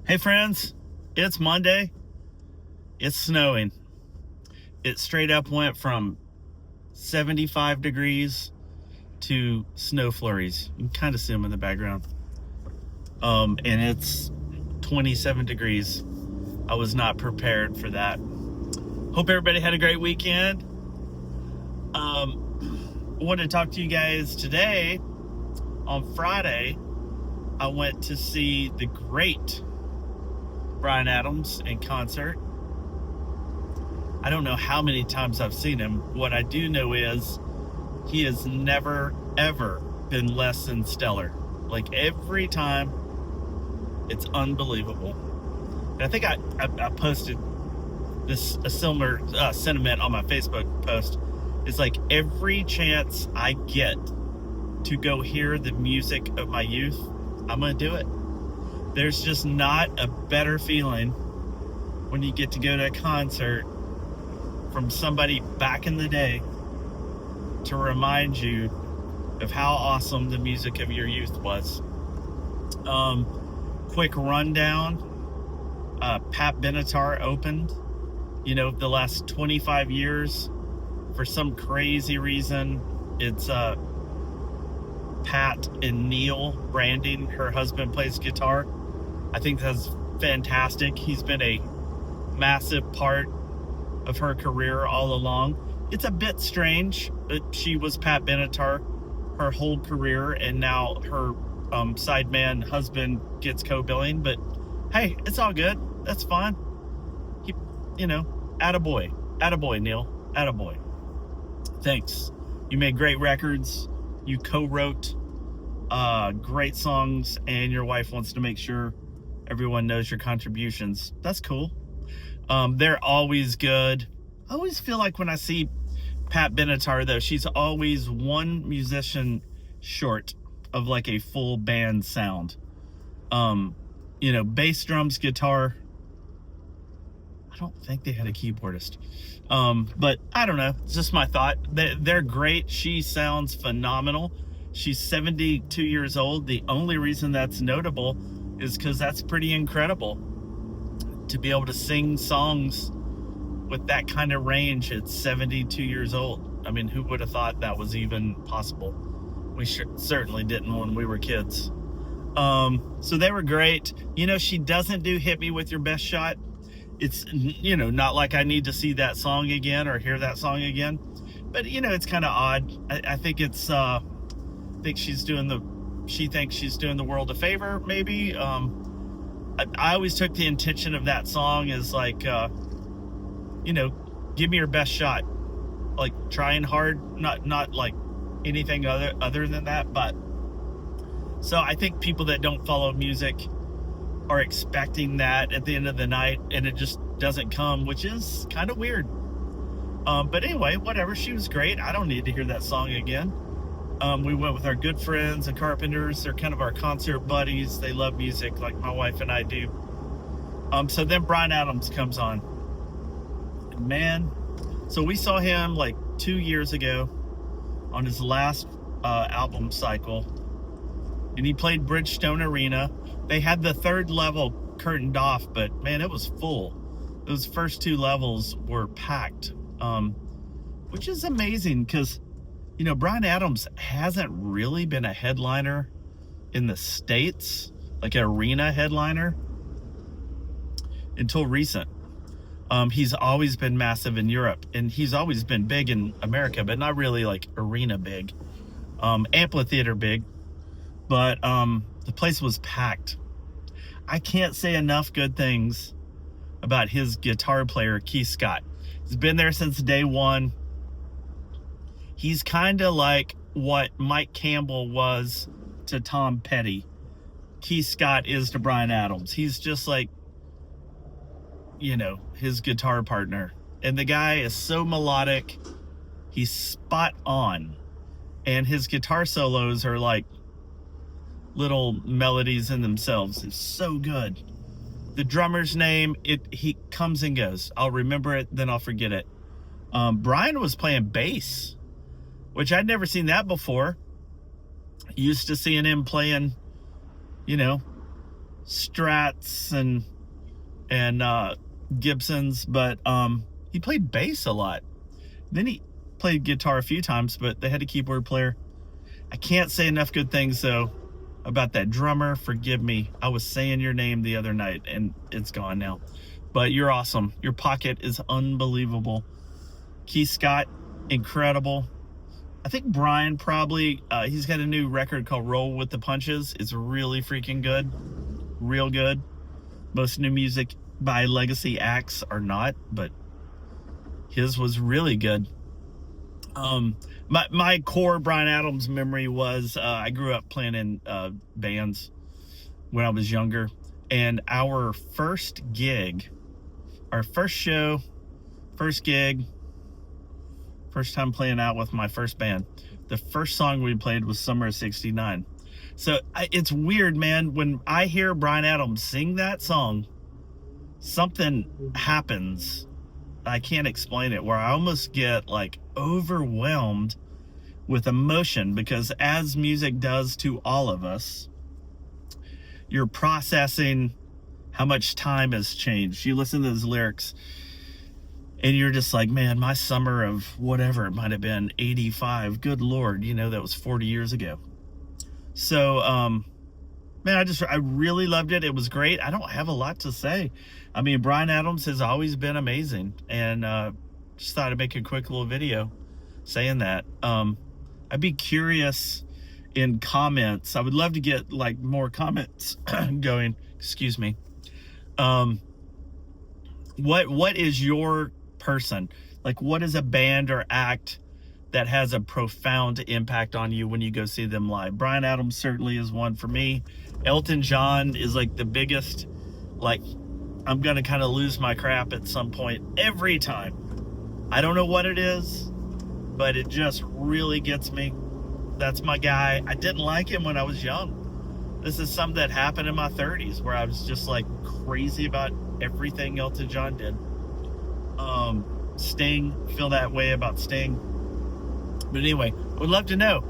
Hey friends, it's Monday. It's snowing. It straight up went from 75 degrees to snow flurries. You can kind of see them in the background. And it's 27 degrees. I was not prepared for that. Hope everybody had a great weekend. I wanted to talk to you guys today. On Friday, I went to see the great Bryan Adams in concert. I don't know how many times I've seen him. What I do know is he has never, ever been less than stellar. Like every time, it's unbelievable. And I think I posted a similar sentiment on my Facebook post. It's like every chance I get to go hear the music of my youth, I'm going to do it. There's just not a better feeling when you get to go to a concert from somebody back in the day to remind you of how awesome the music of your youth was. Quick rundown. Pat Benatar opened. You know, the last 25 years, for some crazy reason, it's Pat and Neil Branding. Her husband plays guitar. I think that's fantastic. He's been a massive part of her career all along. It's a bit strange that she was Pat Benatar her whole career, and now her sideman husband gets co-billing. But hey, it's all good. That's fine. Attaboy, Neil. Attaboy. Thanks. You made great records. You co-wrote great songs, and your wife wants to make sure everyone knows your contributions. That's cool. They're always good. I always feel like when I see Pat Benatar, though, she's always one musician short of like a full band sound. Bass, drums, guitar. I don't think they had a keyboardist. But I don't know. It's just my thought. They're great. She sounds phenomenal. She's 72 years old. The only reason that's notable is because that's pretty incredible to be able to sing songs with that kind of range at 72 years old. I mean, who would have thought that was even possible? We certainly didn't when we were kids. So they were great. She doesn't do Hit Me With Your Best Shot. It's, not like I need to see that song again or hear that song again. But, it's kind of odd. I think it's, she thinks she's doing the world a favor, maybe. I always took the intention of that song as like, give me your best shot. Like trying hard, not like anything other than that. But so I think people that don't follow music are expecting that at the end of the night, and it just doesn't come, which is kind of weird. But anyway, whatever. She was great. I don't need to hear that song again. We went with our good friends, the Carpenters. They're kind of our concert buddies. They love music like my wife and I do. So then Bryan Adams comes on. Man, so we saw him like 2 years ago on his last album cycle. And he played Bridgestone Arena. They had the third level curtained off, but man, it was full. Those first two levels were packed, which is amazing because, Bryan Adams hasn't really been a headliner in the States, like an arena headliner, until recent. He's always been massive in Europe, and he's always been big in America, but not really like arena big, amphitheater big. But the place was packed. I can't say enough good things about his guitar player, Keith Scott. He's been there since day one. He's kind of like what Mike Campbell was to Tom Petty. Keith Scott is to Bryan Adams. He's just like, his guitar partner. And the guy is so melodic. He's spot on. And his guitar solos are like little melodies in themselves. It's so good. The drummer's name, he comes and goes. I'll remember it, then I'll forget it. Bryan was playing bass, which I'd never seen that before. Used to seeing him playing, Strats and Gibsons, but he played bass a lot. Then he played guitar a few times, but they had a keyboard player. I can't say enough good things though about that drummer. Forgive me. I was saying your name the other night and it's gone now. But you're awesome. Your pocket is unbelievable. Keith Scott, incredible. I think Bryan probably, he's got a new record called Roll with the Punches. It's really freaking good. Real good. Most new music by legacy acts are not, but his was really good. My core Bryan Adams memory was I grew up playing in bands when I was younger, and our first gig, our first show, first gig, first time playing out with my first band, the first song we played was Summer of '69. So it's weird, man. When I hear Bryan Adams sing that song, something happens. I can't explain it, where I almost get like overwhelmed with emotion, because as music does to all of us, you're processing how much time has changed. You listen to those lyrics and you're just like, man, my summer of whatever, it might have been 85. Good Lord, that was 40 years ago. So, man, I really loved it. It was great. I don't have a lot to say. I mean, Bryan Adams has always been amazing, and just thought I'd make a quick little video saying that. I'd be curious in comments. I would love to get like more comments going. Excuse me. What is your person? Like, what is a band or act that has a profound impact on you when you go see them live? Bryan Adams certainly is one for me. Elton John is like the biggest. Like, I'm gonna kind of lose my crap at some point every time. I don't know what it is, but it just really gets me. That's my guy. I didn't like him when I was young. This is something that happened in my 30s, where I was just like crazy about everything Elton John did. Sting, feel that way about Sting. But anyway, I would love to know,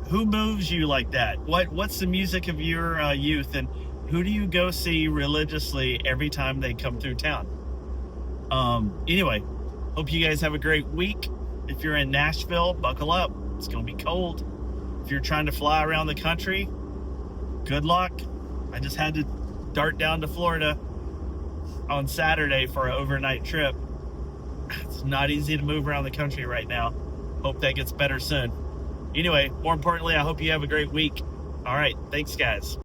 who moves you like that? What's the music of your youth, and who do you go see religiously every time they come through town? Anyway, hope you guys have a great week. If you're in Nashville, buckle up. It's going to be cold. If you're trying to fly around the country, good luck. I just had to dart down to Florida on Saturday for an overnight trip. It's not easy to move around the country right now. Hope that gets better soon. Anyway, more importantly, I hope you have a great week. All right. Thanks, guys.